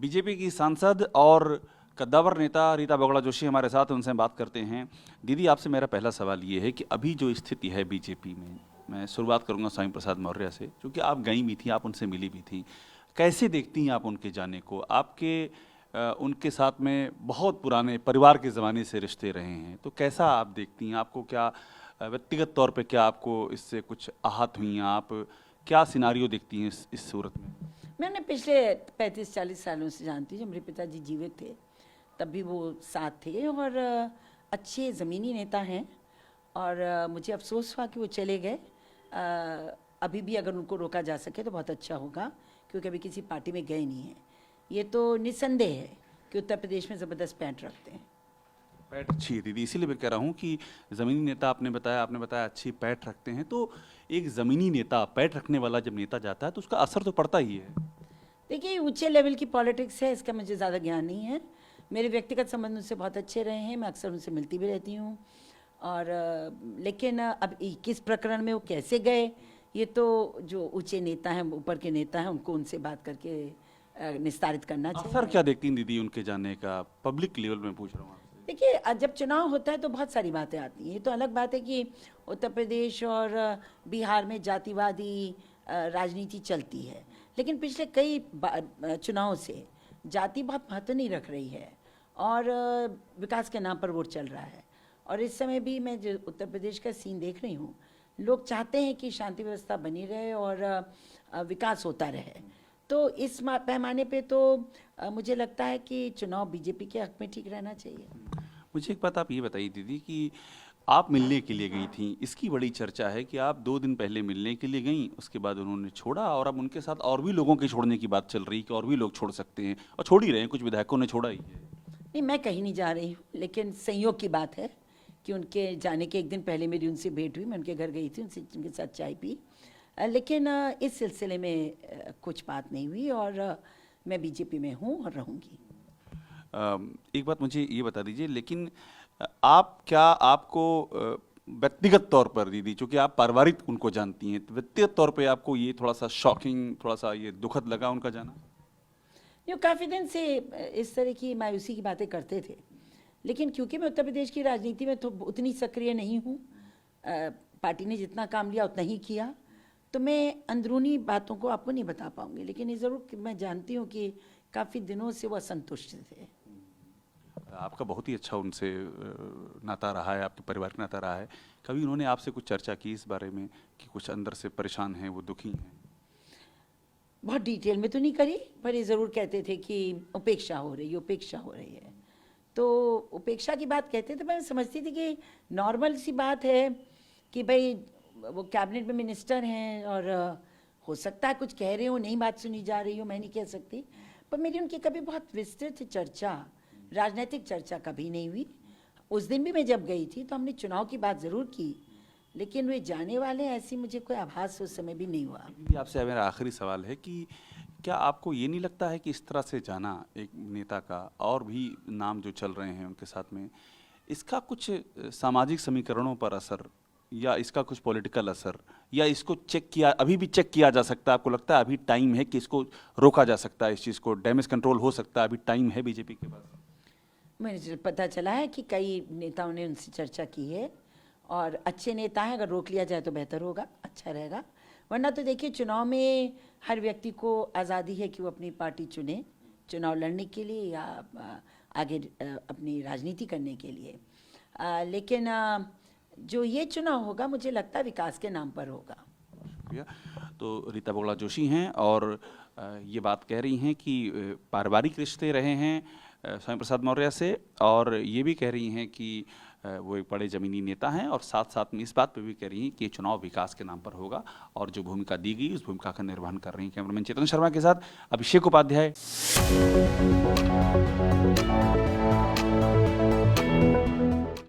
BJP की सांसद और कद्दावर नेता रीता बहुगुणा जोशी हमारे साथ, उनसे बात करते हैं। दीदी, आपसे मेरा पहला सवाल ये है कि अभी जो स्थिति है बीजेपी में, मैं शुरुआत करूंगा स्वामी प्रसाद मौर्य से, क्योंकि आप गई भी थी, आप उनसे मिली भी थी। कैसे देखती हैं आप उनके जाने को? आपके उनके साथ में बहुत पुराने परिवार के ज़माने से रिश्ते रहे हैं, तो कैसा आप देखती हैं? आपको क्या व्यक्तिगत तौर पे क्या आपको इससे कुछ आहत हुई हैं? आप क्या सिनारियो देखती हैं इस सूरत में? मैं उन्हें पिछले 35-40 सालों से जानती हूँ। जब मेरे पिताजी जीवित थे तब भी वो साथ थे और अच्छे ज़मीनी नेता हैं। और मुझे अफसोस हुआ कि वो चले गए। अभी भी अगर उनको रोका जा सके तो बहुत अच्छा होगा, क्योंकि अभी किसी पार्टी में गए नहीं हैं। ये तो निस्संदेह है कि उत्तर प्रदेश में ज़बरदस्त पैंठ रखते हैं। पैठ अच्छी है दीदी, इसीलिए मैं कह रहा हूँ कि ज़मीनी नेता आपने बताया अच्छी पैठ रखते हैं। तो एक ज़मीनी नेता, पैठ रखने वाला जब नेता जाता है तो उसका असर तो पड़ता ही है। देखिए, ऊंचे लेवल की पॉलिटिक्स है, इसका मुझे ज़्यादा ज्ञान नहीं है। मेरे व्यक्तिगत संबंध उनसे बहुत अच्छे रहे हैं, मैं अक्सर उनसे मिलती भी रहती हूँ। और लेकिन अब किस प्रकरण में वो कैसे गए, ये तो जो ऊंचे नेता हैं, ऊपर के नेता हैं, उनको उनसे बात करके निस्तारित करना चाहिए। असर क्या देखती हैं दीदी उनके जाने का? पब्लिक लेवल में पूछ रहा हूँ आपसे। देखिए, जब चुनाव होता है तो बहुत सारी बातें आती हैं। ये तो अलग बात है कि उत्तर प्रदेश और बिहार में जातिवादी राजनीति चलती है, लेकिन पिछले कई चुनाव से जाति बहुत महत्व नहीं रख रही है और विकास के नाम पर वोट चल रहा है। और इस समय भी मैं जो उत्तर प्रदेश का सीन देख रही हूँ, लोग चाहते हैं कि शांति व्यवस्था बनी रहे और विकास होता रहे। तो इस पैमाने पे तो मुझे लगता है कि चुनाव बीजेपी के हक में ठीक रहना चाहिए। मुझे एक बात आप ये बताइए दीदी कि आप मिलने के लिए गई थी, इसकी बड़ी चर्चा है कि आप 2 दिन पहले मिलने के लिए गई, उसके बाद उन्होंने छोड़ा और अब उनके साथ और भी लोगों के छोड़ने की बात चल रही है कि और भी लोग छोड़ सकते हैं, और छोड़ ही रहे हैं, कुछ विधायकों ने छोड़ा ही है। नहीं, मैं कहीं नहीं जा रही हूँ, लेकिन संयोग की बात है कि उनके जाने के एक दिन पहले मेरी उनसे भेंट हुई। मैं उनके घर गई थी, उनके साथ चाय पी, लेकिन इस सिलसिले में कुछ बात नहीं हुई और मैं बीजेपी में हूँ और रहूँगी। एक बात मुझे ये बता दीजिए, लेकिन आपको व्यक्तिगत तौर पर दीदी, चूँकि आप पारिवारिक उनको जानती हैं, तो व्यक्तिगत तौर पे आपको ये थोड़ा सा शॉकिंग, थोड़ा सा ये दुखद लगा उनका जाना? जो काफ़ी दिन से इस तरह की मायूसी की बातें करते थे, लेकिन क्योंकि मैं उत्तर प्रदेश की राजनीति में तो उतनी सक्रिय नहीं हूँ, पार्टी ने जितना काम लिया उतना ही किया, तो मैं अंदरूनी बातों को आपको नहीं बता पाऊँगी। लेकिन ये ज़रूर कि मैं जानती हूँ कि काफ़ी दिनों से वो असंतुष्ट थे। आपका बहुत ही अच्छा उनसे नाता रहा है, आपके परिवार का नाता रहा है। कभी उन्होंने आपसे कुछ चर्चा की इस बारे में कि कुछ अंदर से परेशान हैं, वो दुखी हैं? बहुत डिटेल में तो नहीं करी, पर ये ज़रूर कहते थे कि उपेक्षा हो रही है। तो उपेक्षा की बात कहते थे, मैं समझती थी कि नॉर्मल सी बात है कि भाई वो कैबिनेट में मिनिस्टर हैं और हो सकता है कुछ कह रहे हो, नई बात सुनी जा रही हो, मैं नहीं कह सकती। पर मेरी उनकी कभी बहुत विस्तृत चर्चा, राजनीतिक चर्चा कभी नहीं हुई। उस दिन भी मैं जब गई थी तो हमने चुनाव की बात ज़रूर की, लेकिन वे जाने वाले ऐसी मुझे कोई आभास उस समय भी नहीं हुआ। आपसे मेरा आखिरी सवाल है कि क्या आपको ये नहीं लगता है कि इस तरह से जाना एक नेता का, और भी नाम जो चल रहे हैं उनके साथ में, इसका कुछ सामाजिक समीकरणों पर असर, या इसका कुछ पॉलिटिकल असर, या इसको अभी भी चेक किया जा सकता है? आपको लगता है अभी टाइम है कि इसको रोका जा सकता है, इस चीज़ को डैमेज कंट्रोल हो सकता है, अभी टाइम है बीजेपी के पास? मुझे पता चला है कि कई नेताओं ने उनसे चर्चा की है और अच्छे नेता हैं, अगर रोक लिया जाए तो बेहतर होगा, अच्छा रहेगा। वरना तो देखिए, चुनाव में हर व्यक्ति को आज़ादी है कि वो अपनी पार्टी चुने, चुनाव लड़ने के लिए या आगे अपनी राजनीति करने के लिए। लेकिन जो ये चुनाव होगा, मुझे लगता है विकास के नाम पर होगा। शुक्रिया। तो रीता बहुगुणा जोशी हैं और ये बात कह रही हैं कि पारिवारिक रिश्ते रहे हैं स्वामी प्रसाद मौर्य से, और ये भी कह रही हैं कि वो एक बड़े ज़मीनी नेता हैं, और साथ साथ में इस बात पे भी कह रही हैं कि ये चुनाव विकास के नाम पर होगा, और जो भूमिका दी गई उस भूमिका का निर्वहन कर रही हैं। कैमरामैन चेतन शर्मा के साथ अभिषेक उपाध्याय।